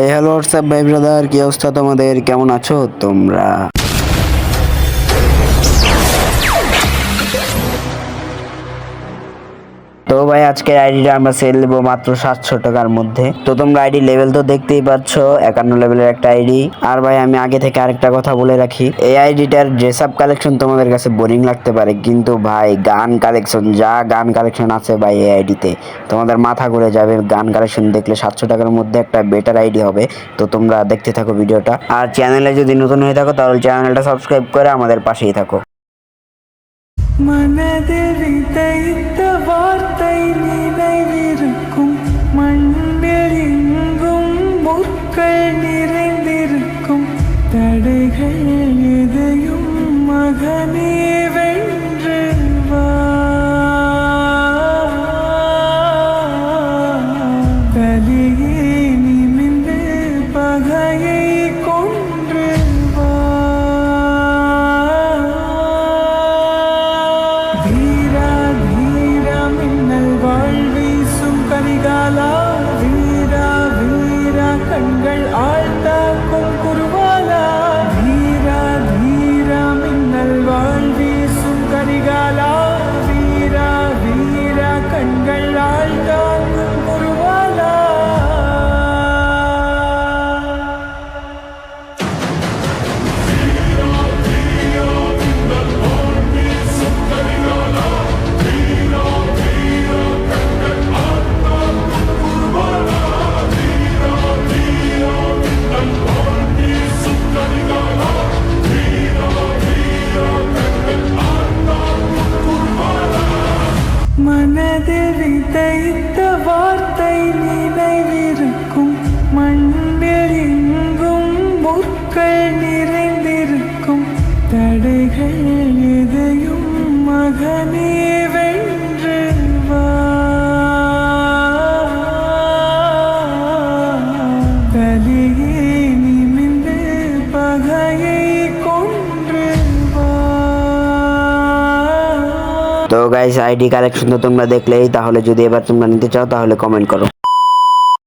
Hello WhatsApp ভাই brother, কি অবস্থা তোমাদের? কেমন আছো তোমরা? তো ভাই আজকে আইডিটা আমরা সেল দেবো মাত্র 700 টাকার মধ্যে। তো তোমরা আইডি লেভেল তো দেখতেই পাচ্ছ, 51 লেভেলের একটা আইডি। আর ভাই আমি আগে থেকে আরেকটা কথা বলে রাখি, এই আইডিটার ড্রেস আপ কালেকশন তোমাদের কাছে বোরিং লাগতে পারে, কিন্তু ভাই গান কালেকশন গান কালেকশন আছে ভাই এই আইডিতে, তোমাদের মাথা ঘুরে যাবে। গান কালেকশন দেখলে 700 টাকার মধ্যে একটা বেটার আইডি হবে। তো তোমরা দেখতে থাকো ভিডিওটা, আর চ্যানেলে যদি নতুন হয়ে থাকো তাহলে চ্যানেলটা সাবস্ক্রাইব করে আমাদের পাশেই থাকো। மனதில் விதைத்த வார்த்தை நினைவிருக்கும், மண்ணில் எங்கும் முற்கள் நிறைந்திருக்கும், தடைகள் எதையும் மகனே வென்று வா. தலையே நிமிர்ந்து பகையை கொன்று வா. வீரா வீரா மின்னல் வாழ்வீசும் கரிகாலா, வீரா வீரா கண்கள் ஆழ்த்தாக்கும் குருவாலா. வீரா வீரா மின்னல் வாழ்வீசும் கரிகாலா, வீரா வீரா கண்கள் ஆழ்த்தாக்கும் குருவாலா. மனதில் விதைத்த வார்த்தை நினைவிருக்கும், மண்ணில் எங்கும் முற்கள் நிறைந்திருக்கும், தடைகள் எதையும் மகனே வென்று வா. தலையே நிமிர்ந்து பகையை கொன்று வா. তো গাইস আইডি কালেকশন তো তোমরা দেখলেই, তাহলে যদি এবার তোমরা নিতে চাও তাহলে কমেন্ট করো।